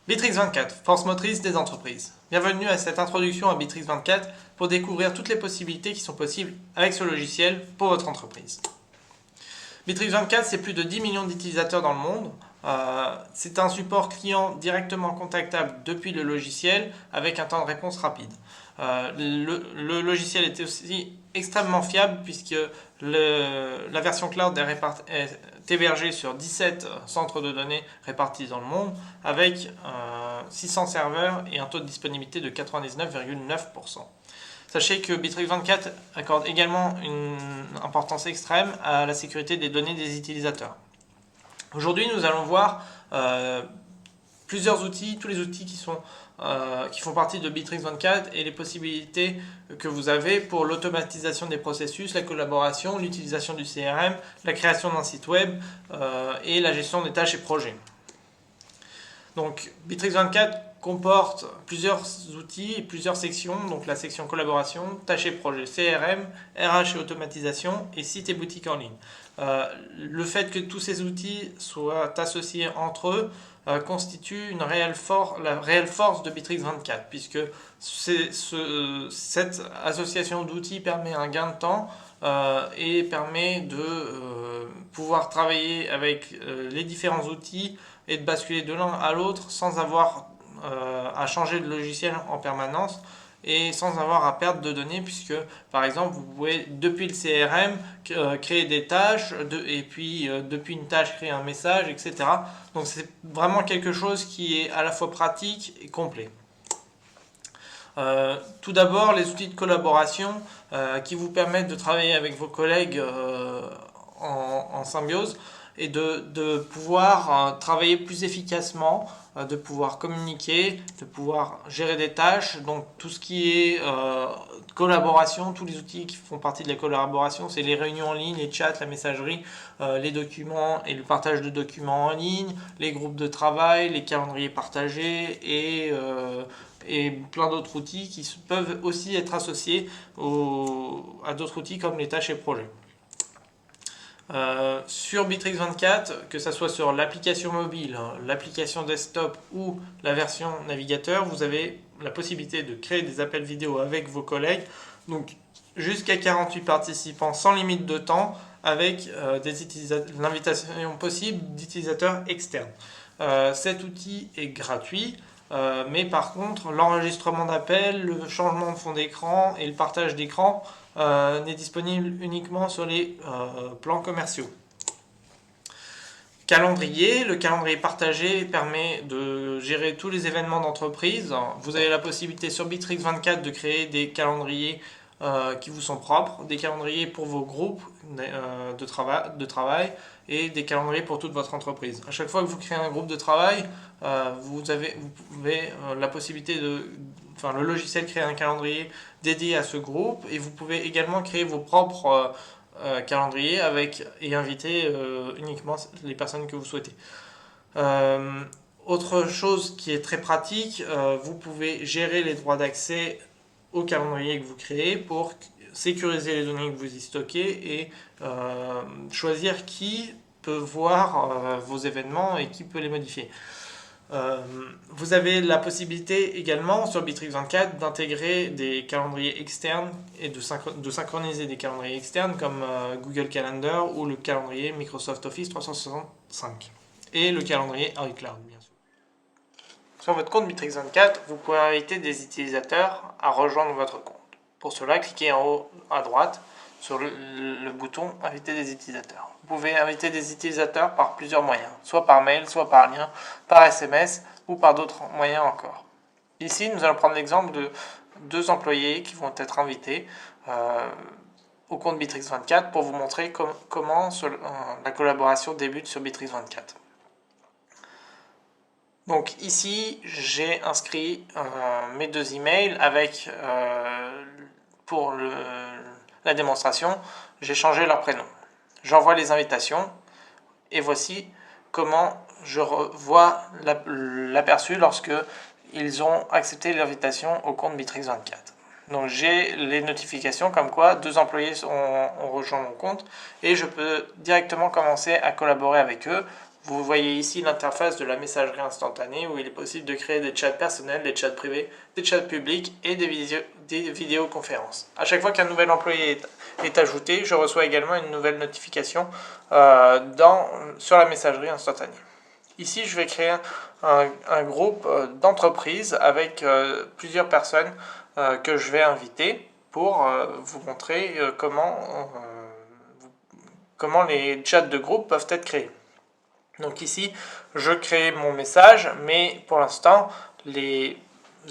Bittrex 24, force motrice des entreprises. Bienvenue à cette introduction à Bittrex 24 pour découvrir toutes les possibilités qui sont possibles avec ce logiciel pour votre entreprise. Bittrex 24, c'est plus de 10 millions d'utilisateurs dans le monde. C'est un support client directement contactable depuis le logiciel avec un temps de réponse rapide. Le logiciel est aussi extrêmement fiable puisque la version cloud est hébergée sur 17 centres de données répartis dans le monde avec 600 serveurs et un taux de disponibilité de 99,9%. Sachez que Bittrex 24 accorde également une importance extrême à la sécurité des données des utilisateurs. Aujourd'hui, nous allons voir plusieurs outils, tous les outils qui font partie de Bittrex 24 et les possibilités que vous avez pour l'automatisation des processus, la collaboration, l'utilisation du CRM, la création d'un site web et la gestion des tâches et projets. Donc, Bittrex 24 comporte plusieurs outils et plusieurs sections, donc la section collaboration, tâches et projets, CRM, RH et automatisation et site et boutique en ligne. Le fait que tous ces outils soient associés entre eux constitue la réelle force de Bittrex 24, puisque cette association d'outils permet un gain de temps et permet de pouvoir travailler avec les différents outils et de basculer de l'un à l'autre sans avoir à changer de logiciel en permanence et sans avoir à perdre de données, puisque par exemple vous pouvez depuis le CRM créer des tâches et puis depuis une tâche créer un message, etc. Donc c'est vraiment quelque chose qui est à la fois pratique et complet. Tout d'abord, les outils de collaboration qui vous permettent de travailler avec vos collègues en symbiose et de pouvoir travailler plus efficacement, de pouvoir communiquer, de pouvoir gérer des tâches. Donc tout ce qui est collaboration, tous les outils qui font partie de la collaboration, c'est les réunions en ligne, les chats, la messagerie, les documents et le partage de documents en ligne, les groupes de travail, les calendriers partagés et plein d'autres outils qui peuvent aussi être associés à d'autres outils comme les tâches et projets. Sur Bittrex 24, que ce soit sur l'application mobile, l'application desktop ou la version navigateur, vous avez la possibilité de créer des appels vidéo avec vos collègues, donc jusqu'à 48 participants sans limite de temps, avec l'invitation possible d'utilisateurs externes. Cet outil est gratuit, mais par contre l'enregistrement d'appels, le changement de fond d'écran et le partage d'écran n'est disponible uniquement sur les plans commerciaux. Calendrier, le calendrier partagé permet de gérer tous les événements d'entreprise. Vous avez la possibilité sur Bittrex 24 de créer des calendriers qui vous sont propres, des calendriers pour vos groupes de travail et des calendriers pour toute votre entreprise. À chaque fois que vous créez un groupe de travail, vous pouvez la possibilité le logiciel crée un calendrier dédié à ce groupe et vous pouvez également créer vos propres calendriers et inviter uniquement les personnes que vous souhaitez. Autre chose qui est très pratique, vous pouvez gérer les droits d'accès au calendrier que vous créez pour sécuriser les données que vous y stockez et choisir qui peut voir vos événements et qui peut les modifier. Vous avez la possibilité également sur Bittrex 24 d'intégrer des calendriers externes et de synchroniser des calendriers externes comme Google Calendar ou le calendrier Microsoft Office 365 et le calendrier iCloud bien sûr. Sur votre compte Bittrex 24, vous pouvez inviter des utilisateurs à rejoindre votre compte. Pour cela, cliquez en haut à droite sur le bouton Inviter des utilisateurs. Vous pouvez inviter des utilisateurs par plusieurs moyens, soit par mail, soit par lien, par SMS ou par d'autres moyens encore. Ici, nous allons prendre l'exemple de 2 employés qui vont être invités au compte Bittrex 24 pour vous montrer comment la collaboration débute sur Bittrex 24. Donc ici, j'ai inscrit mes 2 emails avec, pour la démonstration, j'ai changé leur prénom. J'envoie les invitations et voici comment je vois l'aperçu lorsque ils ont accepté l'invitation au compte Bittrex 24. Donc j'ai les notifications comme quoi 2 employés ont rejoint mon compte et je peux directement commencer à collaborer avec eux Vous voyez ici l'interface de la messagerie instantanée où il est possible de créer des chats personnels, des chats privés, des chats publics et des vidéoconférences. À chaque fois qu'un nouvel employé est ajouté, je reçois également une nouvelle notification sur la messagerie instantanée. Ici, je vais créer un groupe d'entreprises avec plusieurs personnes que je vais inviter pour vous montrer comment les chats de groupe peuvent être créés. Donc ici, je crée mon message, mais pour l'instant, les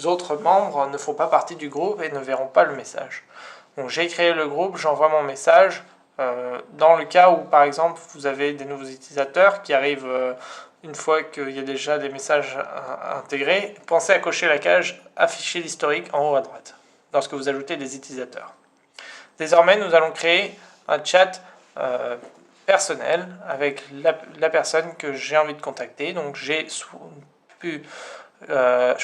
autres membres ne font pas partie du groupe et ne verront pas le message. Donc j'ai créé le groupe, j'envoie mon message. Dans le cas où, par exemple, vous avez des nouveaux utilisateurs qui arrivent une fois qu'il y a déjà des messages intégrés, pensez à cocher la case « Afficher l'historique » en haut à droite, lorsque vous ajoutez des utilisateurs. Désormais, nous allons créer un chat personnel avec la personne que j'ai envie de contacter. Donc je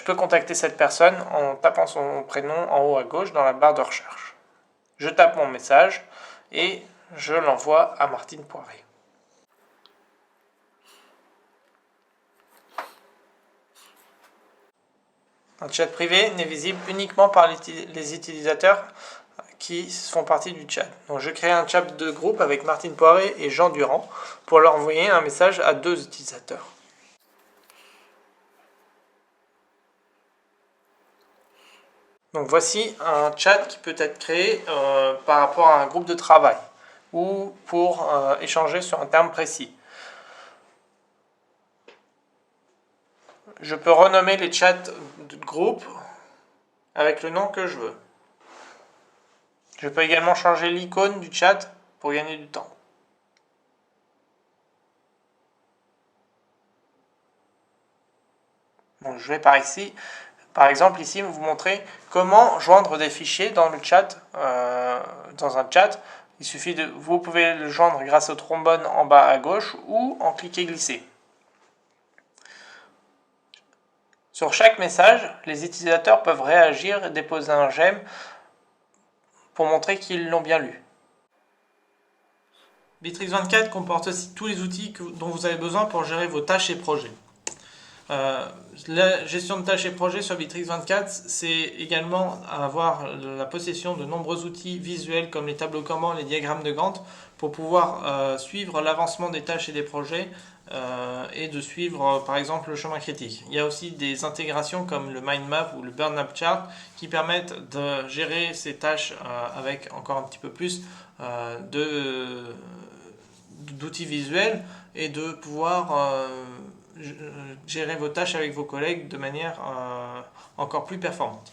peux contacter cette personne en tapant son prénom en haut à gauche dans la barre de recherche. Je tape mon message et je l'envoie à Martine Poiré. Un chat privé n'est visible uniquement par les utilisateurs qui font partie du chat. Donc je crée un chat de groupe avec Martine Poiré et Jean Durand pour leur envoyer un message à 2 utilisateurs. Donc voici un chat qui peut être créé par rapport à un groupe de travail ou pour échanger sur un terme précis. Je peux renommer les chats de groupe avec le nom que je veux. Je peux également changer l'icône du chat pour gagner du temps. Bon, je vais par exemple ici vous montrer comment joindre des fichiers dans le chat, dans un chat. Il suffit vous pouvez le joindre grâce au trombone en bas à gauche ou en cliquer-glisser. Sur chaque message, les utilisateurs peuvent réagir et déposer un j'aime pour montrer qu'ils l'ont bien lu. Bitrix 24 comporte aussi tous les outils dont vous avez besoin pour gérer vos tâches et projets. La gestion de tâches et projets sur Bitrix 24, c'est également avoir la possession de nombreux outils visuels comme les tableaux Kanban, les diagrammes de Gantt pour pouvoir suivre l'avancement des tâches et des projets et de suivre par exemple le chemin critique. Il y a aussi des intégrations comme le mind map ou le burn up chart qui permettent de gérer ces tâches avec encore un petit peu plus d'outils visuels et de pouvoir gérer vos tâches avec vos collègues de manière encore plus performante.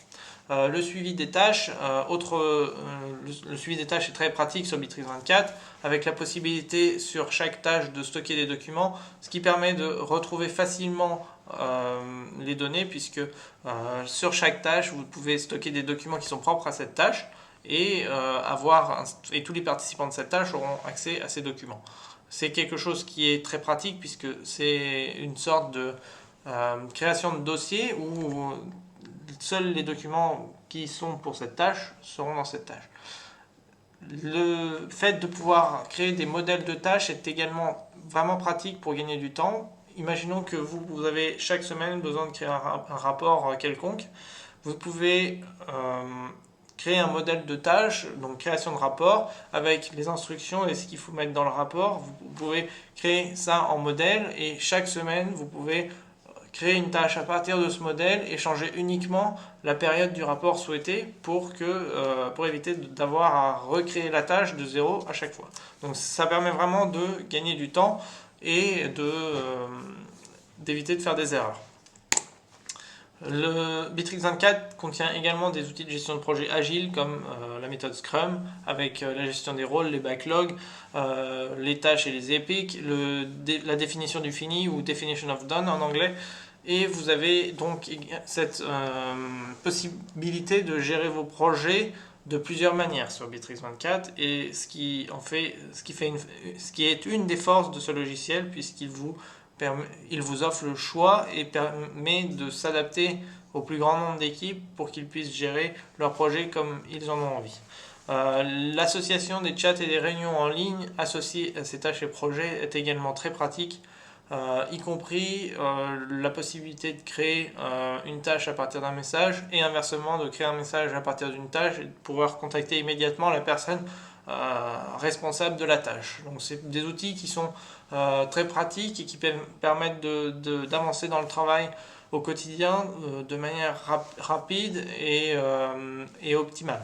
Le suivi des tâches, le suivi des tâches est très pratique sur Bitrix 24 avec la possibilité sur chaque tâche de stocker des documents, ce qui permet de retrouver facilement les données puisque sur chaque tâche vous pouvez stocker des documents qui sont propres à cette tâche et tous les participants de cette tâche auront accès à ces documents. C'est quelque chose qui est très pratique puisque c'est une sorte de création de dossier où seuls les documents qui sont pour cette tâche seront dans cette tâche. Le fait de pouvoir créer des modèles de tâches est également vraiment pratique pour gagner du temps. Imaginons que vous avez chaque semaine besoin de créer un rapport quelconque. Vous pouvez créer un modèle de tâche, donc création de rapport, avec les instructions et ce qu'il faut mettre dans le rapport. Vous pouvez créer ça en modèle et chaque semaine, vous pouvez créer une tâche à partir de ce modèle et changer uniquement la période du rapport souhaité pour éviter d'avoir à recréer la tâche de zéro à chaque fois. Donc ça permet vraiment de gagner du temps et d'éviter de faire des erreurs. Le Bitrix 24 contient également des outils de gestion de projet agile comme la méthode Scrum avec la gestion des rôles, les backlogs, les tâches et les épiques, la définition du fini ou definition of done en anglais. Et vous avez donc cette possibilité de gérer vos projets de plusieurs manières sur Bitrix 24 et ce qui est une des forces de ce logiciel puisqu'il vous offre le choix et permet de s'adapter au plus grand nombre d'équipes pour qu'ils puissent gérer leurs projets comme ils en ont envie. L'association des chats et des réunions en ligne associées à ces tâches et projets est également très pratique y compris la possibilité de créer une tâche à partir d'un message et inversement de créer un message à partir d'une tâche et de pouvoir contacter immédiatement la personne responsable de la tâche. Donc c'est des outils qui sont très pratiques et qui permettent d'avancer dans le travail au quotidien de manière rapide et optimale.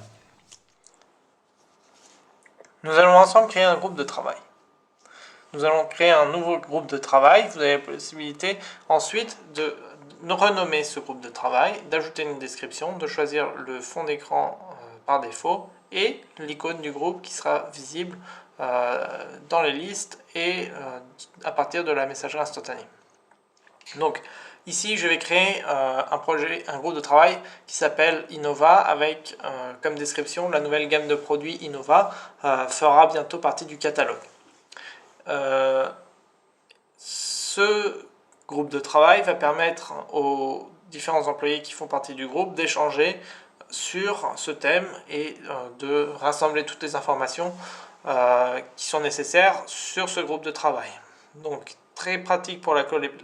Nous allons ensemble créer un groupe de travail. Nous allons créer un nouveau groupe de travail. Vous avez la possibilité ensuite de renommer ce groupe de travail, d'ajouter une description, de choisir le fond d'écran par défaut et l'icône du groupe qui sera visible dans les listes et à partir de la messagerie instantanée. Donc ici je vais créer un groupe de travail qui s'appelle Innova avec comme description la nouvelle gamme de produits Innova fera bientôt partie du catalogue. Ce groupe de travail va permettre aux différents employés qui font partie du groupe d'échanger sur ce thème et de rassembler toutes les informations qui sont nécessaires sur ce groupe de travail. Donc très pratique pour la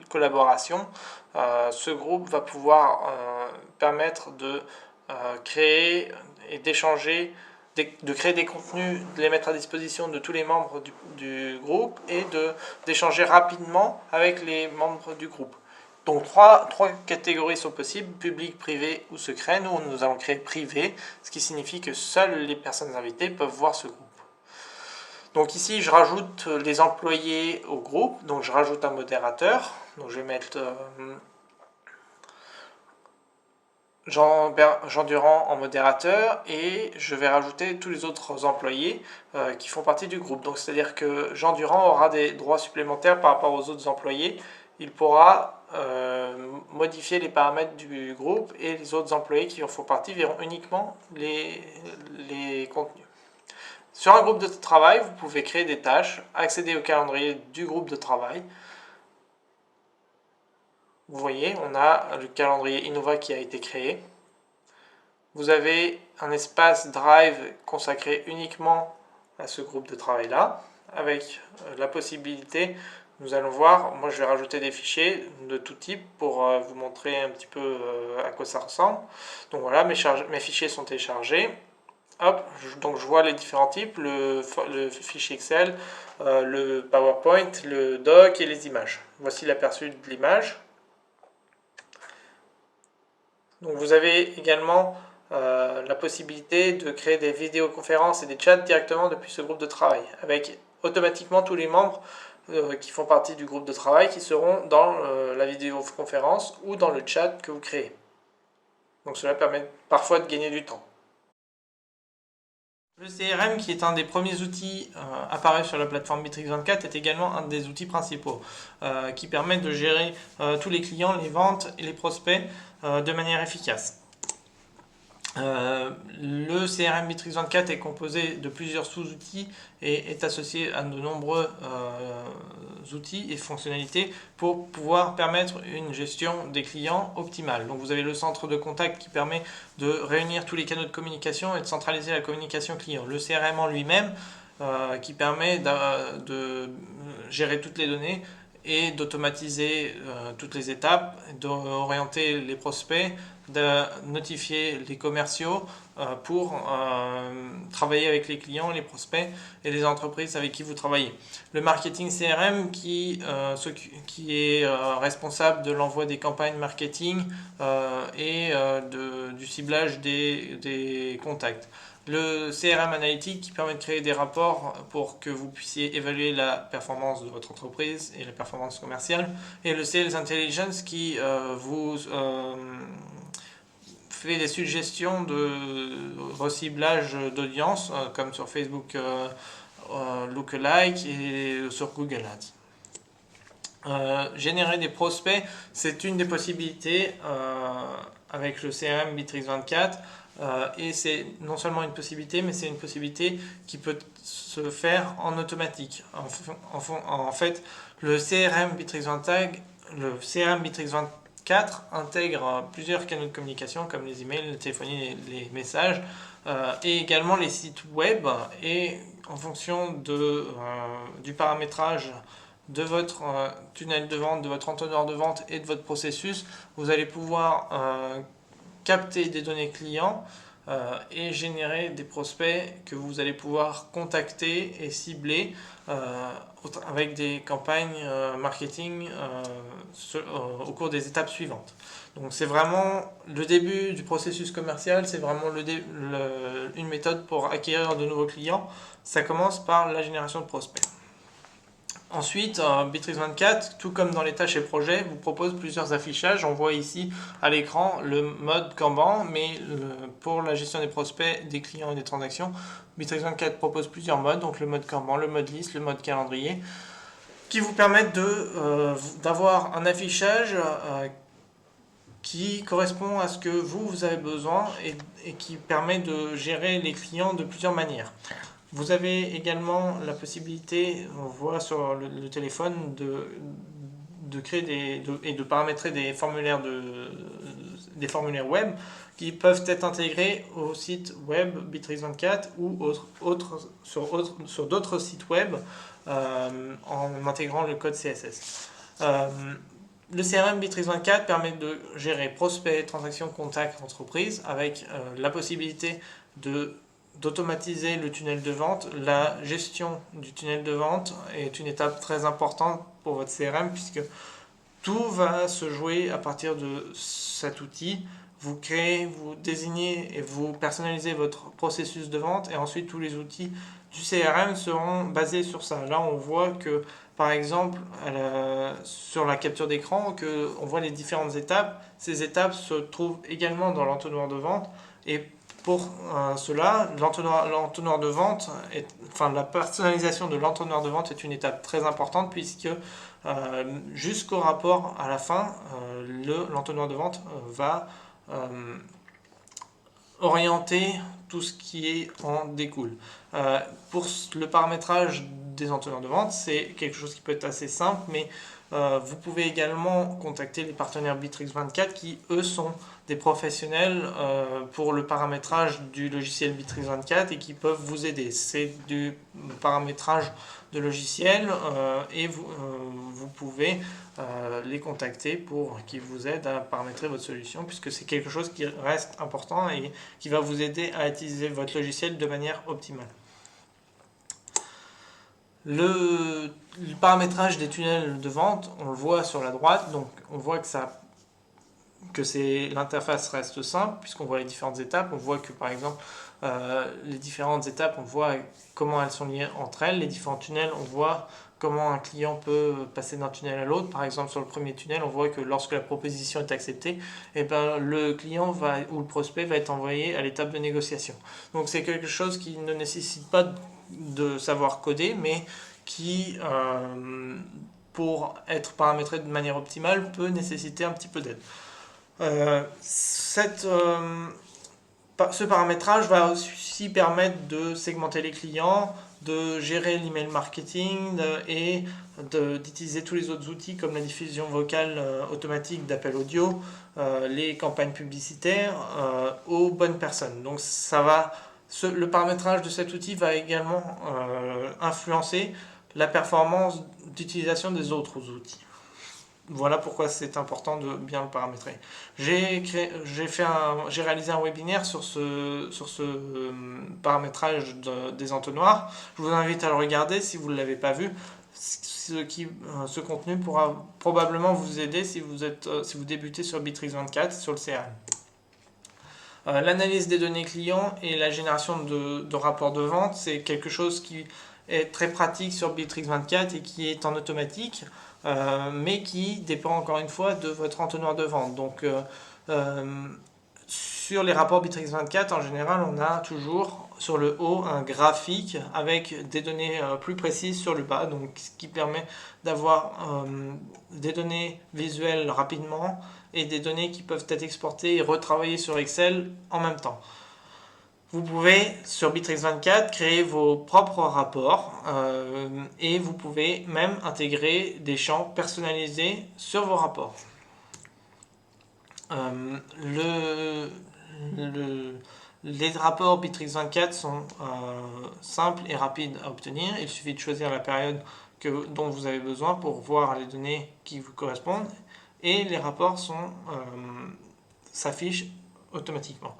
collaboration. Ce groupe va pouvoir permettre de créer et d'échanger, de créer des contenus, de les mettre à disposition de tous les membres du groupe et d'échanger rapidement avec les membres du groupe. Donc trois catégories sont possibles, public, privé ou secret. Nous allons créer privé, ce qui signifie que seules les personnes invitées peuvent voir ce groupe. Donc ici, je rajoute les employés au groupe, donc je rajoute un modérateur. Donc je vais mettre Jean Durand en modérateur et je vais rajouter tous les autres employés qui font partie du groupe. Donc c'est-à-dire que Jean Durand aura des droits supplémentaires par rapport aux autres employés. Il pourra modifier les paramètres du groupe et les autres employés qui en font partie verront uniquement les contenus. Sur un groupe de travail, vous pouvez créer des tâches, accéder au calendrier du groupe de travail. Vous voyez, on a le calendrier Innova qui a été créé. Vous avez un espace Drive consacré uniquement à ce groupe de travail-là, avec la possibilité, nous allons voir, moi je vais rajouter des fichiers de tout type pour vous montrer un petit peu à quoi ça ressemble. Donc voilà, mes fichiers sont téléchargés. Hop, donc je vois les différents types, le fichier Excel, le PowerPoint, le doc et les images. Voici l'aperçu de l'image. Donc vous avez également la possibilité de créer des vidéoconférences et des chats directement depuis ce groupe de travail, avec automatiquement tous les membres qui font partie du groupe de travail qui seront dans la vidéoconférence ou dans le chat que vous créez. Donc cela permet parfois de gagner du temps. Le CRM, qui est un des premiers outils apparus sur la plateforme Bitrix24, est également un des outils principaux qui permet de gérer tous les clients, les ventes et les prospects de manière efficace. Le CRM Bitrix24 est composé de plusieurs sous-outils et est associé à de nombreux outils et fonctionnalités pour pouvoir permettre une gestion des clients optimale. Donc vous avez le centre de contact qui permet de réunir tous les canaux de communication et de centraliser la communication client. Le CRM en lui-même qui permet de gérer toutes les données et d'automatiser toutes les étapes, d'orienter les prospects, de notifier les commerciaux pour travailler avec les clients, les prospects et les entreprises avec qui vous travaillez. Le marketing CRM qui est responsable de l'envoi des campagnes marketing et du ciblage des contacts. Le CRM Analytics qui permet de créer des rapports pour que vous puissiez évaluer la performance de votre entreprise et la performance commerciale. Et le Sales Intelligence qui vous fait des suggestions de reciblage d'audience comme sur Facebook Lookalike et sur Google Ads. Générer des prospects, c'est une des possibilités avec le CRM Bitrix24. Et c'est non seulement une possibilité, mais c'est une possibilité qui peut se faire en automatique. En fait, le CRM Bitrix24 intègre plusieurs canaux de communication comme les emails, la téléphonie, les messages et également les sites web. Et en fonction du paramétrage de votre tunnel de vente, de votre entonnoir de vente et de votre processus, vous allez pouvoir capter des données clients et générer des prospects que vous allez pouvoir contacter et cibler avec des campagnes marketing au cours des étapes suivantes. Donc c'est vraiment le début du processus commercial, c'est vraiment une méthode pour acquérir de nouveaux clients. Ça commence par la génération de prospects. Ensuite, Bitrix24, tout comme dans les tâches et projets, vous propose plusieurs affichages. On voit ici à l'écran le mode Kanban, mais pour la gestion des prospects, des clients et des transactions, Bitrix24 propose plusieurs modes, donc le mode Kanban, le mode liste, le mode calendrier, qui vous permettent d'avoir un affichage qui correspond à ce que vous avez besoin et qui permet de gérer les clients de plusieurs manières. Vous avez également la possibilité, on voit sur le téléphone, de créer et de paramétrer des formulaires web qui peuvent être intégrés au site web Bitrix24 ou sur d'autres sites web en intégrant le code CSS. Le CRM Bitrix24 permet de gérer prospects, transactions, contacts, entreprises avec la possibilité d'automatiser le tunnel de vente. La gestion du tunnel de vente est une étape très importante pour votre CRM puisque tout va se jouer à partir de cet outil. Vous créez, vous désignez et vous personnalisez votre processus de vente et ensuite tous les outils du CRM seront basés sur ça. Là, on voit que, par exemple, sur la capture d'écran, on voit les différentes étapes. Ces étapes se trouvent également dans l'entonnoir de vente et pour cela, l'entonnoir de vente, la personnalisation de l'entonnoir de vente est une étape très importante puisque jusqu'au rapport à la fin, l'entonnoir de vente va orienter tout ce qui en découle. Pour le paramétrage des entonnoirs de vente, c'est quelque chose qui peut être assez simple, mais vous pouvez également contacter les partenaires Bitrix24 qui, eux, sont des professionnels pour le paramétrage du logiciel Bitrix24 et qui peuvent vous aider. C'est du paramétrage de logiciel et vous pouvez les contacter pour qu'ils vous aident à paramétrer votre solution puisque c'est quelque chose qui reste important et qui va vous aider à utiliser votre logiciel de manière optimale. Le paramétrage des tunnels de vente, on le voit sur la droite, donc on voit que l'interface reste simple puisqu'on voit les différentes étapes. On voit que par exemple les différentes étapes, on voit comment elles sont liées entre elles. Les différents tunnels, on voit comment un client peut passer d'un tunnel à l'autre. Par exemple, sur le premier tunnel, on voit que lorsque la proposition est acceptée, le client ou le prospect va être envoyé à l'étape de négociation. Donc c'est quelque chose qui ne nécessite pas de savoir coder, mais qui, pour être paramétré de manière optimale, peut nécessiter un petit peu d'aide. Ce paramétrage va aussi permettre de segmenter les clients, de gérer l'email marketing et d'utiliser tous les autres outils comme la diffusion vocale automatique d'appels audio, les campagnes publicitaires aux bonnes personnes. Donc le paramétrage de cet outil va également influencer la performance d'utilisation des autres outils. Voilà pourquoi c'est important de bien le paramétrer. J'ai réalisé un webinaire sur ce paramétrage des entonnoirs. Je vous invite à le regarder si vous ne l'avez pas vu. Ce contenu pourra probablement vous aider si vous débutez sur Bitrix24, sur le CRM. L'analyse des données clients et la génération de rapports de vente, c'est quelque chose qui est très pratique sur Bitrix24 et qui est en automatique, mais qui dépend encore une fois de votre entonnoir de vente. Donc, sur les rapports Bitrix24, en général, on a toujours sur le haut un graphique avec des données plus précises sur le bas, donc ce qui permet d'avoir des données visuelles rapidement et des données qui peuvent être exportées et retravaillées sur Excel en même temps. Vous pouvez, sur Bitrix24, créer vos propres rapports et vous pouvez même intégrer des champs personnalisés sur vos rapports. Les rapports Bitrix24 sont simples et rapides à obtenir. Il suffit de choisir la période dont vous avez besoin pour voir les données qui vous correspondent, et les rapports s'affichent automatiquement.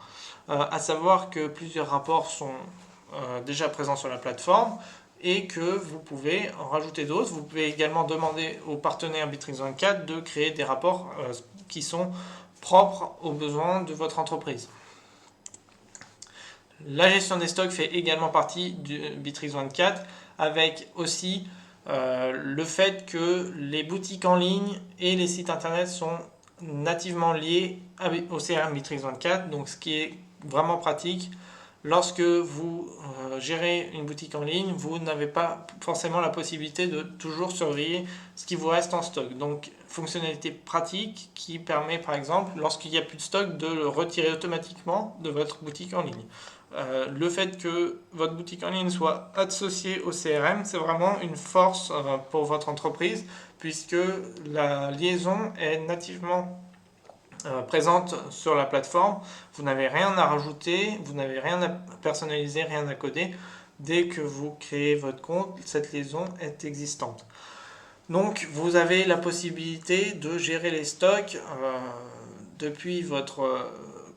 À savoir que plusieurs rapports sont déjà présents sur la plateforme et que vous pouvez en rajouter d'autres. Vous pouvez également demander aux partenaires Bitrix24 de créer des rapports qui sont propres aux besoins de votre entreprise. La gestion des stocks fait également partie du Bitrix24, avec aussi le fait que les boutiques en ligne et les sites internet sont nativement liés au CRM Bitrix24, donc ce qui est vraiment pratique. Lorsque vous gérez une boutique en ligne, vous n'avez pas forcément la possibilité de toujours surveiller ce qui vous reste en stock. Donc, fonctionnalité pratique qui permet, par exemple, lorsqu'il n'y a plus de stock, de le retirer automatiquement de votre boutique en ligne. Le fait que votre boutique en ligne soit associée au CRM, c'est vraiment une force pour votre entreprise, puisque la liaison est nativement présente sur la plateforme. Vous n'avez rien à rajouter, vous n'avez rien à personnaliser, rien à coder. Dès que vous créez votre compte, cette liaison est existante. Donc vous avez la possibilité de gérer les stocks depuis votre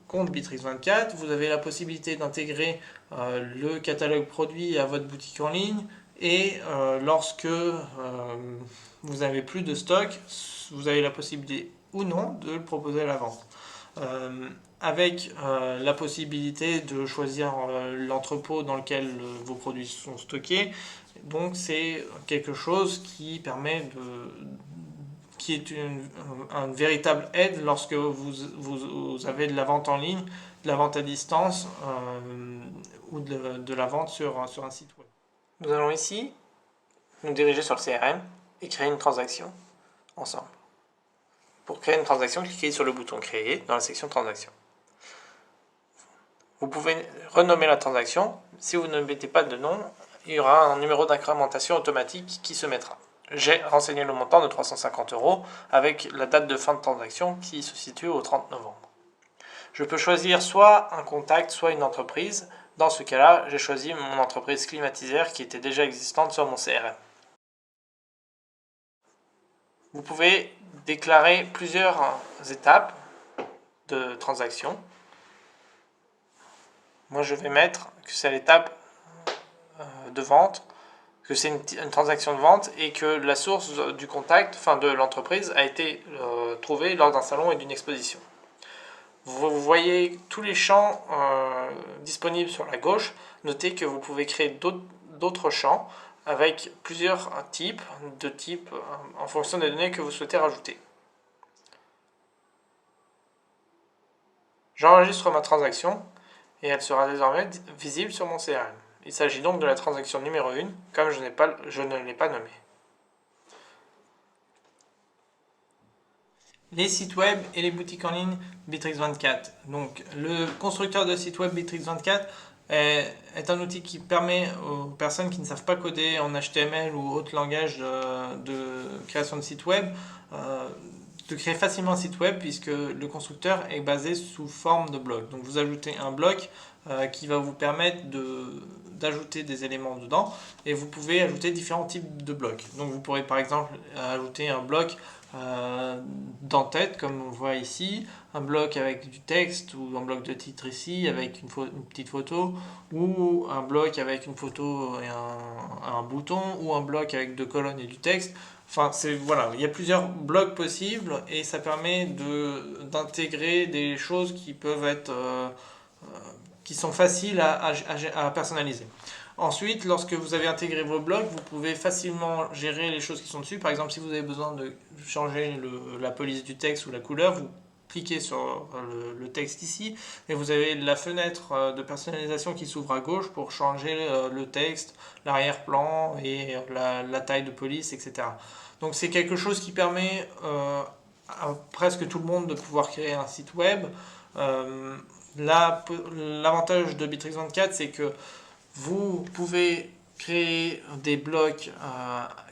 compte Bitrix24. Vous avez la possibilité d'intégrer le catalogue produit à votre boutique en ligne, et lorsque vous n'avez plus de stock, vous avez la possibilité ou non de le proposer à la vente. Avec la possibilité de choisir l'entrepôt dans lequel vos produits sont stockés. Donc c'est quelque chose qui permet qui est une véritable aide lorsque vous avez de la vente en ligne, de la vente à distance ou de la vente sur un site web. Nous allons ici nous diriger sur le CRM et créer une transaction ensemble. Pour créer une transaction, cliquez sur le bouton Créer dans la section Transactions. Vous pouvez renommer la transaction. Si vous ne mettez pas de nom, il y aura un numéro d'incrémentation automatique qui se mettra. J'ai renseigné le montant de 350 € avec la date de fin de transaction qui se situe au 30 novembre. Je peux choisir soit un contact, soit une entreprise. Dans ce cas-là, j'ai choisi mon entreprise climatisère qui était déjà existante sur mon CRM. Vous pouvez déclarer plusieurs étapes de transaction. Moi, je vais mettre que c'est l'étape de vente, que c'est une transaction de vente et que la source du contact, de l'entreprise, a été trouvée lors d'un salon et d'une exposition. Vous voyez tous les champs disponibles sur la gauche. Notez que vous pouvez créer d'autres champs avec plusieurs types en fonction des données que vous souhaitez rajouter. J'enregistre ma transaction et elle sera désormais visible sur mon CRM. Il s'agit donc de la transaction numéro 1, comme je ne l'ai pas nommée. Les sites web et les boutiques en ligne Bitrix24. Donc, le constructeur de site web Bitrix24 est un outil qui permet aux personnes qui ne savent pas coder en HTML ou autre langage de création de site web de créer facilement un site web, puisque le constructeur est basé sous forme de bloc. Donc vous ajoutez un bloc qui va vous permettre d'ajouter des éléments dedans, et vous pouvez ajouter différents types de blocs. Donc vous pourrez par exemple ajouter un bloc d'en-tête comme on voit ici, un bloc avec du texte ou un bloc de titre ici avec une petite photo, ou un bloc avec une photo et un bouton, ou un bloc avec 2 colonnes et du texte. Enfin, voilà, il y a plusieurs blocs possibles et ça permet d'intégrer des choses qui peuvent être qui sont faciles à personnaliser. Ensuite, lorsque vous avez intégré vos blocs, vous pouvez facilement gérer les choses qui sont dessus. Par exemple, si vous avez besoin de changer la police du texte ou la couleur, vous cliquez sur le texte ici et vous avez la fenêtre de personnalisation qui s'ouvre à gauche pour changer le texte, l'arrière-plan et la taille de police, etc. Donc c'est quelque chose qui permet à presque tout le monde de pouvoir créer un site web. L'avantage de Bitrix24, c'est que vous pouvez créer des blocs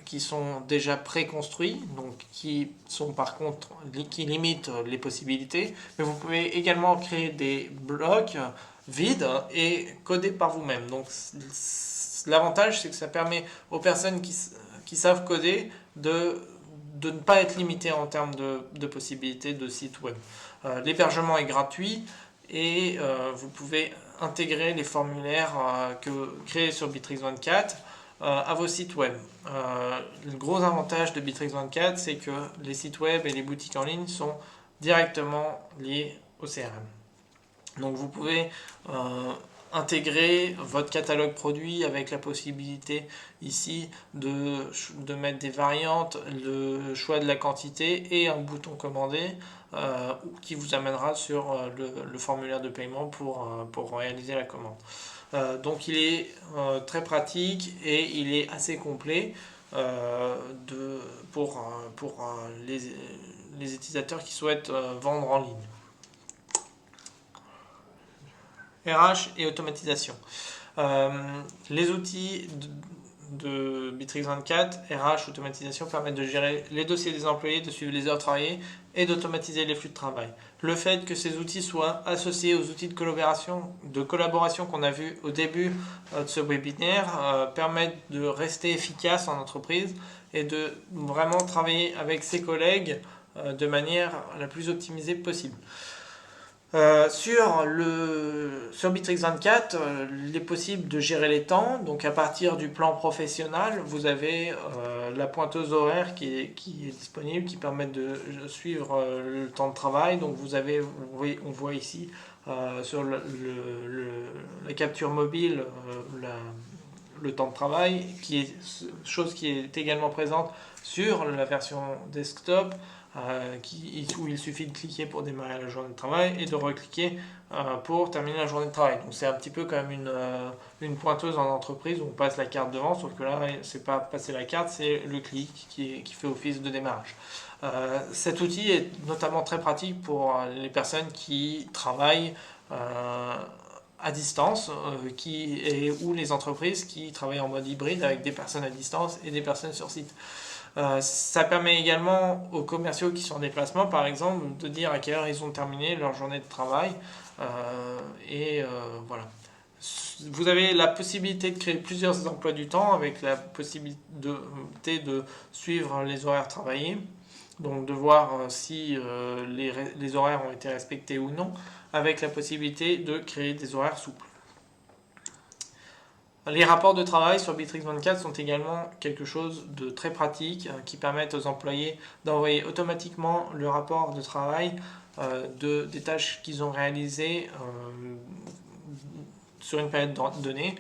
qui sont déjà préconstruits, donc qui sont par contre qui limitent les possibilités, mais vous pouvez également créer des blocs vides et codés par vous-même. Donc l'avantage, c'est que ça permet aux personnes qui savent coder de ne pas être limité en termes de possibilités de site web. L'hébergement est gratuit et vous pouvez intégrer les formulaires créés sur Bittrex24 à vos sites web. Le gros avantage de Bittrex24, c'est que les sites web et les boutiques en ligne sont directement liés au CRM. Donc vous pouvez intégrer votre catalogue produit avec la possibilité ici de mettre des variantes, le choix de la quantité et un bouton commander qui vous amènera sur le formulaire de paiement pour réaliser la commande. Donc il est très pratique et il est assez complet pour les utilisateurs qui souhaitent vendre en ligne. RH et automatisation. Les outils de Bittrex24, RH, automatisation permettent de gérer les dossiers des employés, de suivre les heures travaillées et d'automatiser les flux de travail. Le fait que ces outils soient associés aux outils de collaboration qu'on a vu au début de ce webinaire permettent de rester efficace en entreprise et de vraiment travailler avec ses collègues de manière la plus optimisée possible. Sur Bittrex24, il est possible de gérer les temps. Donc à partir du plan professionnel, vous avez la pointeuse horaire qui est disponible, qui permet de suivre le temps de travail. Donc on voit ici sur la capture mobile le temps de travail, chose qui est également présente sur la version desktop. Où il suffit de cliquer pour démarrer la journée de travail et de recliquer pour terminer la journée de travail. Donc c'est un petit peu comme une pointeuse en entreprise où on passe la carte devant, sauf que là c'est pas passer la carte, c'est le clic qui fait office de démarrage. Cet outil est notamment très pratique pour les personnes qui travaillent à distance ou les entreprises qui travaillent en mode hybride avec des personnes à distance et des personnes sur site. Ça permet également aux commerciaux qui sont en déplacement, par exemple, de dire à quelle heure ils ont terminé leur journée de travail. Voilà. Vous avez la possibilité de créer plusieurs emplois du temps avec la possibilité de suivre les horaires travaillés, donc de voir si les horaires ont été respectés ou non, avec la possibilité de créer des horaires souples. Les rapports de travail sur Bittrex24 sont également quelque chose de très pratique qui permettent aux employés d'envoyer automatiquement le rapport de travail des tâches qu'ils ont réalisées sur une période donnée.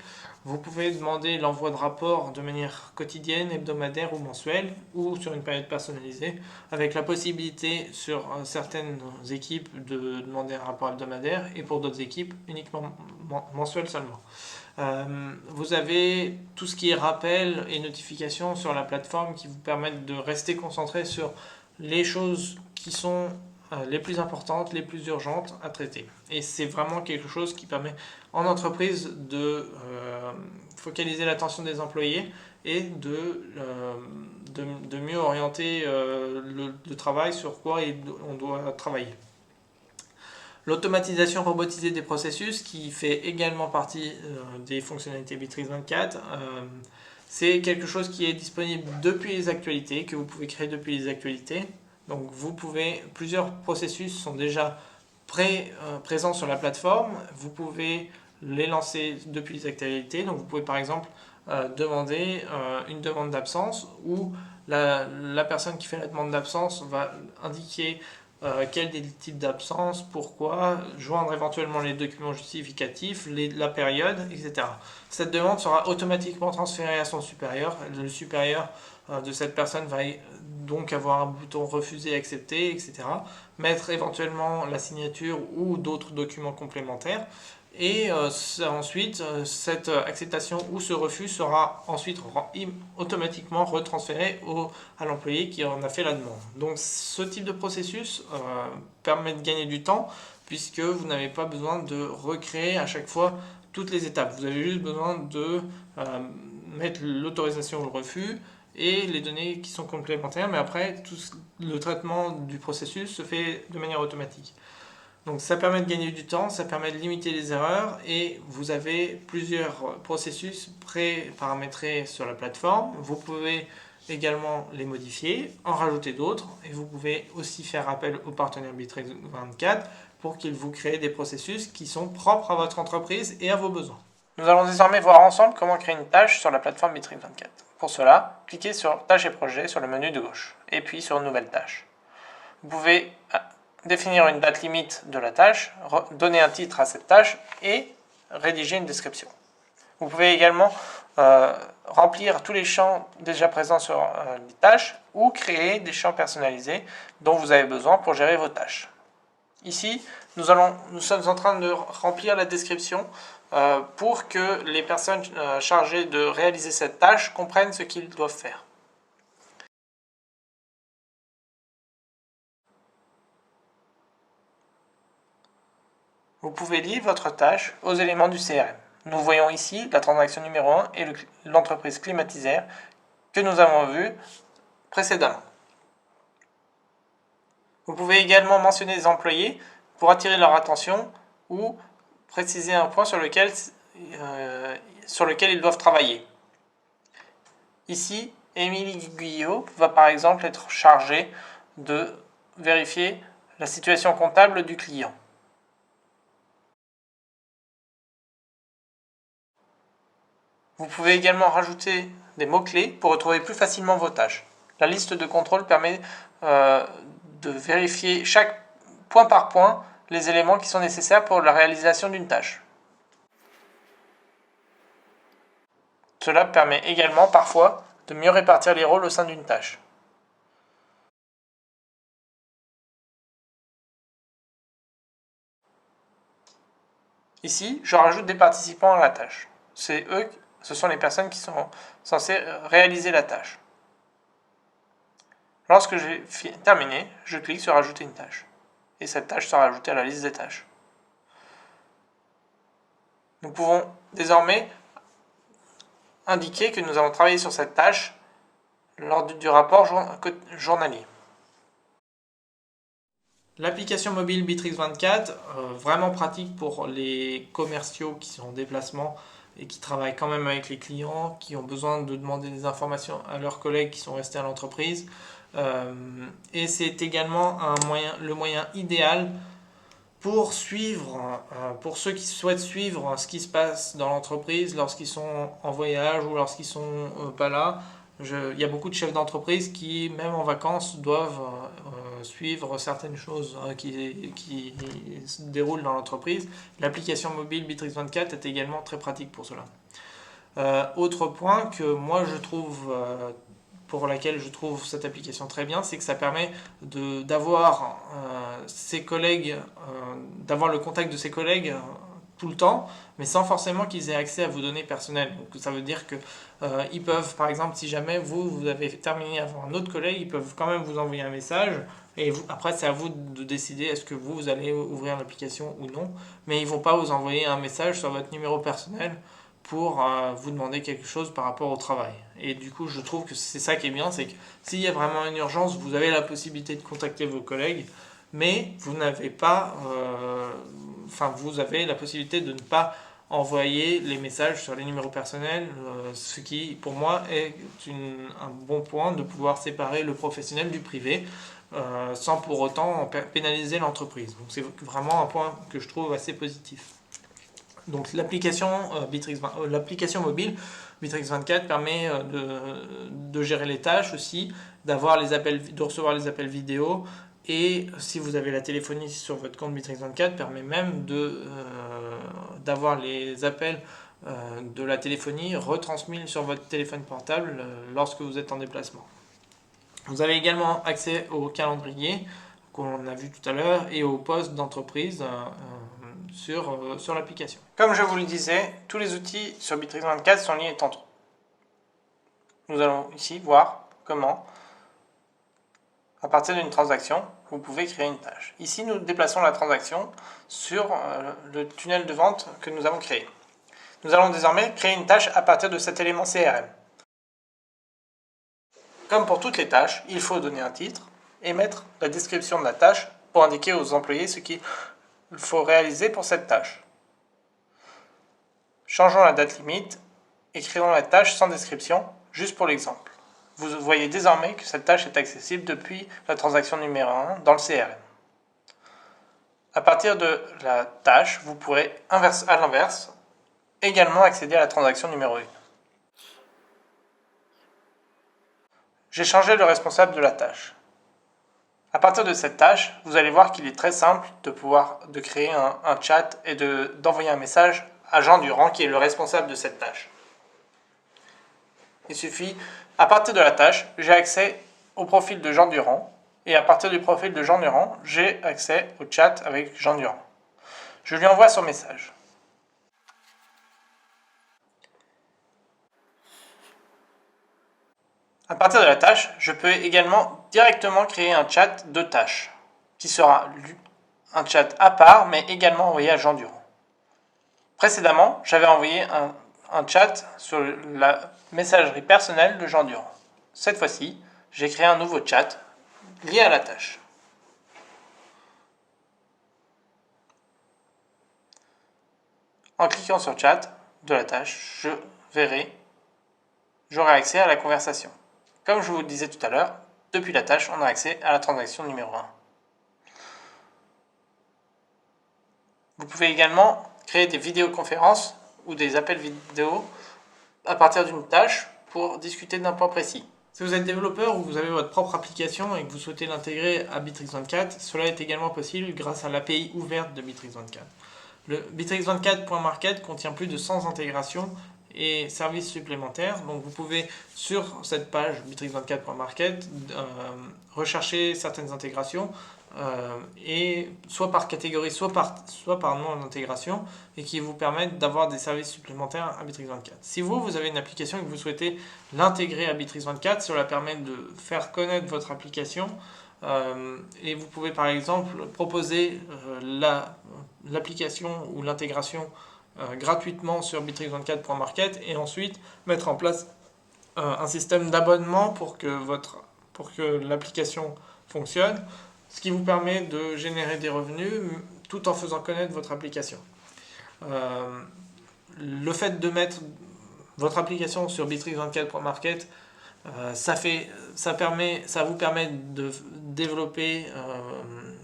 Vous pouvez demander l'envoi de rapport de manière quotidienne, hebdomadaire ou mensuelle, ou sur une période personnalisée, avec la possibilité sur certaines équipes de demander un rapport hebdomadaire et pour d'autres équipes uniquement mensuel seulement. Vous avez tout ce qui est rappel et notification sur la plateforme qui vous permettent de rester concentré sur les choses qui sont les plus importantes, les plus urgentes à traiter. Et c'est vraiment quelque chose qui permet en entreprise de focaliser l'attention des employés et de mieux orienter le travail sur quoi on doit travailler. L'automatisation robotisée des processus, qui fait également partie des fonctionnalités Bittrex24, c'est quelque chose qui est disponible depuis les actualités, que vous pouvez créer depuis les actualités. Donc plusieurs processus sont déjà présents sur la plateforme, vous pouvez les lancer depuis les actualités. Donc vous pouvez par exemple demander une demande d'absence où la personne qui fait la demande d'absence va indiquer quel est le type d'absence, pourquoi, joindre éventuellement les documents justificatifs, la période, etc. Cette demande sera automatiquement transférée à son supérieur. Le supérieur de cette personne va donc avoir un bouton refuser, accepter, etc. Mettre éventuellement la signature ou d'autres documents complémentaires. Et ensuite, cette acceptation ou ce refus sera ensuite automatiquement retransféré à l'employé qui en a fait la demande. Donc ce type de processus permet de gagner du temps puisque vous n'avez pas besoin de recréer à chaque fois toutes les étapes. Vous avez juste besoin de mettre l'autorisation ou le refus et les données qui sont complémentaires, mais après tout le traitement du processus se fait de manière automatique. Donc ça permet de gagner du temps, ça permet de limiter les erreurs et vous avez plusieurs processus pré-paramétrés sur la plateforme. Vous pouvez également les modifier, en rajouter d'autres, et vous pouvez aussi faire appel au partenaire Bitrix24 pour qu'il vous crée des processus qui sont propres à votre entreprise et à vos besoins. Nous allons désormais voir ensemble comment créer une tâche sur la plateforme Bitrix24. Pour cela, cliquez sur Tâches et projets sur le menu de gauche, et puis sur Nouvelle tâche. Vous pouvez définir une date limite de la tâche, donner un titre à cette tâche et rédiger une description. Vous pouvez également remplir tous les champs déjà présents sur les tâches ou créer des champs personnalisés dont vous avez besoin pour gérer vos tâches. Ici, nous sommes en train de remplir la description pour que les personnes chargées de réaliser cette tâche comprennent ce qu'ils doivent faire. Vous pouvez lier votre tâche aux éléments du CRM. Nous voyons ici la transaction numéro 1 et l'entreprise climatisère que nous avons vue précédemment. Vous pouvez également mentionner les employés pour attirer leur attention ou préciser un point sur lequel ils doivent travailler. Ici, Émilie Guyot va par exemple être chargée de vérifier la situation comptable du client. Vous pouvez également rajouter des mots-clés pour retrouver plus facilement vos tâches. La liste de contrôle permet de vérifier point par point les éléments qui sont nécessaires pour la réalisation d'une tâche. Cela permet également parfois de mieux répartir les rôles au sein d'une tâche. Ici, je rajoute des participants à la tâche. Ce sont les personnes qui sont censées réaliser la tâche. Lorsque j'ai terminé, je clique sur Ajouter une tâche. Et cette tâche sera ajoutée à la liste des tâches. Nous pouvons désormais indiquer que nous avons travaillé sur cette tâche lors du rapport journalier. L'application mobile Bitrix24, vraiment pratique pour les commerciaux qui sont en déplacement et qui travaillent quand même avec les clients, qui ont besoin de demander des informations à leurs collègues qui sont restés à l'entreprise. Et c'est également le moyen idéal pour suivre, pour ceux qui souhaitent suivre ce qui se passe dans l'entreprise lorsqu'ils sont en voyage ou lorsqu'ils sont pas là. Il y a beaucoup de chefs d'entreprise qui, même en vacances, doivent suivre certaines choses qui se déroulent dans l'entreprise. L'application mobile Bitrix24 est également très pratique pour cela. Autre point que moi je trouve, pour laquelle je trouve cette application très bien, c'est que ça permet d'avoir ses collègues, d'avoir le contact de ses collègues tout le temps, mais sans forcément qu'ils aient accès à vos données personnelles. Donc ça veut dire que ils peuvent, par exemple, si jamais vous avez terminé avant un autre collègue, ils peuvent quand même vous envoyer un message, et après c'est à vous de décider est-ce que vous allez ouvrir l'application ou non, mais ils ne vont pas vous envoyer un message sur votre numéro personnel pour vous demander quelque chose par rapport au travail. Et du coup, je trouve que c'est ça qui est bien, c'est que s'il y a vraiment une urgence, vous avez la possibilité de contacter vos collègues, mais vous n'avez pas, vous avez la possibilité de ne pas envoyer les messages sur les numéros personnels, ce qui, pour moi, est un bon point de pouvoir séparer le professionnel du privé, sans pour autant pénaliser l'entreprise. Donc c'est vraiment un point que je trouve assez positif. Donc l'application mobile Bitrix24 permet de gérer les tâches aussi, de recevoir les appels vidéo, et si vous avez la téléphonie sur votre compte Bitrix24, permet même d'avoir les appels de la téléphonie retransmis sur votre téléphone portable lorsque vous êtes en déplacement. Vous avez également accès au calendrier qu'on a vu tout à l'heure et aux postes d'entreprise sur l'application. Comme je vous le disais, tous les outils sur Bitrix24 sont liés entre eux. Nous allons ici voir comment, à partir d'une transaction, vous pouvez créer une tâche. Ici, nous déplaçons la transaction sur le tunnel de vente que nous avons créé. Nous allons désormais créer une tâche à partir de cet élément CRM. Comme pour toutes les tâches, il faut donner un titre et mettre la description de la tâche pour indiquer aux employés ce qu'il faut réaliser pour cette tâche. Changeons la date limite et créons la tâche sans description, juste pour l'exemple. vous voyez désormais que cette tâche est accessible depuis la transaction numéro 1 dans le CRM. À partir de la tâche, vous pourrez, à l'inverse, également accéder à la transaction numéro 1. J'ai changé le responsable de la tâche. À partir de cette tâche, vous allez voir qu'il est très simple de créer un chat et d'envoyer un message à Jean Durand, qui est le responsable de cette tâche. Il suffit, à partir de la tâche, j'ai accès au profil de Jean Durand, et à partir du profil de Jean Durand, j'ai accès au chat avec Jean Durand. Je lui envoie son message. À partir de la tâche, je peux également directement créer un chat de tâches, qui sera un chat à part, mais également envoyé à Jean Durand. Précédemment, j'avais envoyé un chat sur la messagerie personnelle de Jean Durand. Cette fois-ci, j'ai créé un nouveau chat lié à la tâche. En cliquant sur chat de la tâche, j'aurai accès à la conversation. Comme je vous le disais tout à l'heure, depuis la tâche, on a accès à la transaction numéro 1. Vous pouvez également créer des vidéoconférences ou des appels vidéo à partir d'une tâche pour discuter d'un point précis. Si vous êtes développeur ou vous avez votre propre application et que vous souhaitez l'intégrer à Bittrex24, cela est également possible grâce à l'API ouverte de Bittrex24. Le Bittrex24.market contient plus de 100 intégrations et services supplémentaires. Donc vous pouvez sur cette page Bittrex24.market rechercher certaines intégrations et soit par catégorie, soit par nom d'intégration, et qui vous permettent d'avoir des services supplémentaires à Bittrex24. Si vous avez une application et que vous souhaitez l'intégrer à Bittrex24, cela permet de faire connaître votre application et vous pouvez par exemple proposer l'application ou l'intégration gratuitement sur Bittrex24.market et ensuite mettre en place un système d'abonnement pour que l'application fonctionne, ce qui vous permet de générer des revenus tout en faisant connaître votre application. Le fait de mettre votre application sur Bittrex24.market, ça vous permet de développer,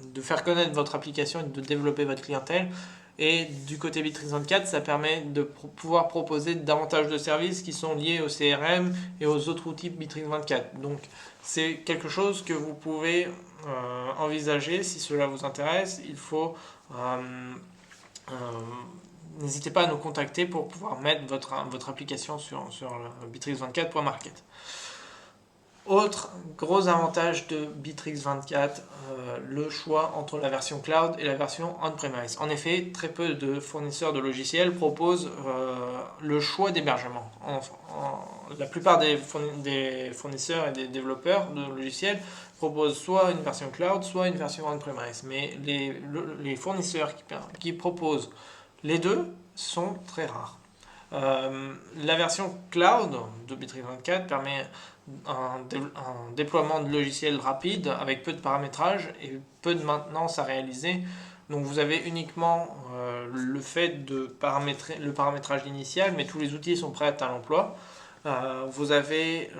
de faire connaître votre application et de développer votre clientèle. Et du côté Bittrex24, ça permet de pouvoir proposer davantage de services qui sont liés au CRM et aux autres outils Bittrex24. Donc c'est quelque chose que vous pouvez envisager si cela vous intéresse. N'hésitez pas à nous contacter pour pouvoir mettre votre application sur Bittrex24.market. Autre gros avantage de Bittrex24, le choix entre la version cloud et la version on-premise. En effet, très peu de fournisseurs de logiciels proposent le choix d'hébergement. La plupart des fournisseurs et des développeurs de logiciels proposent soit une version cloud, soit une version on-premise. Mais les fournisseurs qui proposent les deux sont très rares. La version cloud de Bittrex24 permet un déploiement de logiciels rapide avec peu de paramétrage et peu de maintenance à réaliser. Donc vous avez uniquement le fait de paramétrer le paramétrage initial, mais tous les outils sont prêts à l'emploi. Vous avez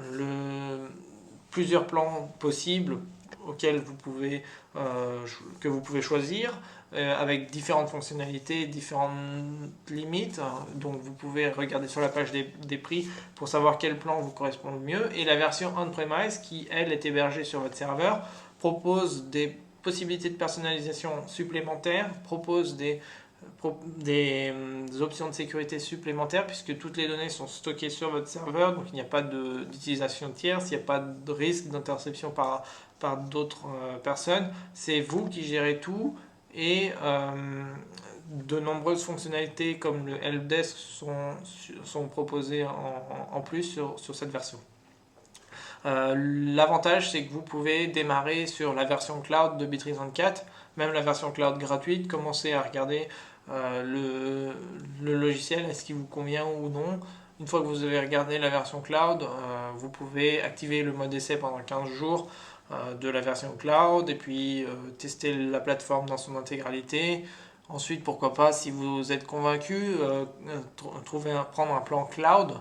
plusieurs plans possibles auxquels que vous pouvez choisir, avec différentes fonctionnalités, différentes limites. Donc vous pouvez regarder sur la page des prix pour savoir quel plan vous correspond le mieux. Et la version on-premise, qui elle est hébergée sur votre serveur, propose des possibilités de personnalisation supplémentaires, propose des options de sécurité supplémentaires puisque toutes les données sont stockées sur votre serveur, donc il n'y a pas d'utilisation tierce, il n'y a pas de risque d'interception par d'autres personnes. C'est vous qui gérez tout et de nombreuses fonctionnalités comme le helpdesk sont proposées en plus sur cette version. L'avantage, c'est que vous pouvez démarrer sur la version cloud de Bittrex24, même la version cloud gratuite, commencer à regarder le logiciel, est-ce qu'il vous convient ou non. Une fois que vous avez regardé la version cloud, vous pouvez activer le mode essai pendant 15 jours de la version cloud et puis tester la plateforme dans son intégralité. Ensuite, pourquoi pas, si vous êtes convaincu, prendre un plan cloud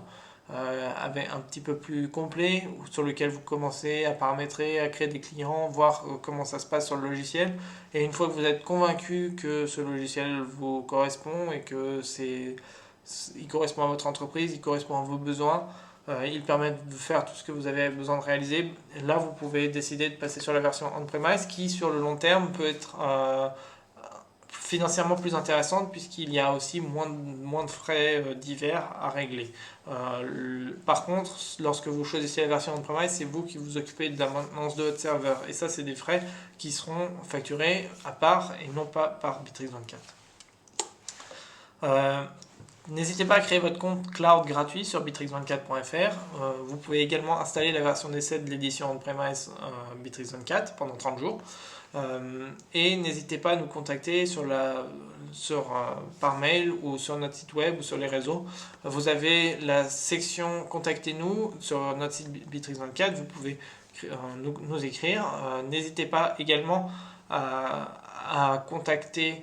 avec un petit peu plus complet, sur lequel vous commencez à paramétrer, à créer des clients, voir comment ça se passe sur le logiciel. Et une fois que vous êtes convaincu que ce logiciel vous correspond et que il correspond à votre entreprise, il correspond à vos besoins, il permet de faire tout ce que vous avez besoin de réaliser. Là, vous pouvez décider de passer sur la version on-premise qui, sur le long terme, peut être financièrement plus intéressante puisqu'il y a aussi moins de frais divers à régler. Par contre, lorsque vous choisissez la version on-premise, c'est vous qui vous occupez de la maintenance de votre serveur. Et ça, c'est des frais qui seront facturés à part et non pas par Bittrex24. N'hésitez pas à créer votre compte cloud gratuit sur bittrex24.fr. Vous pouvez également installer la version d'essai de l'édition on-premise Bittrex24 pendant 30 jours. Et n'hésitez pas à nous contacter par mail ou sur notre site web ou sur les réseaux. Vous avez la section Contactez-nous sur notre site Bittrex24. Vous pouvez nous écrire. N'hésitez pas également à contacter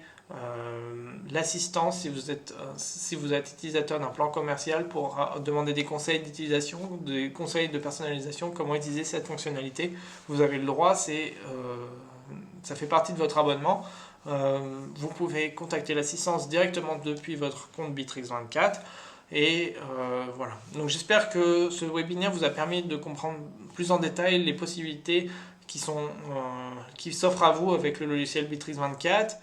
l'assistance si vous êtes utilisateur d'un plan commercial pour demander des conseils d'utilisation, des conseils de personnalisation, comment utiliser cette fonctionnalité. Vous avez le droit, ça fait partie de votre abonnement. Vous pouvez contacter l'assistance directement depuis votre compte Bittrex24. Et voilà. Donc j'espère que ce webinaire vous a permis de comprendre plus en détail les possibilités qui s'offrent à vous avec le logiciel Bittrex24.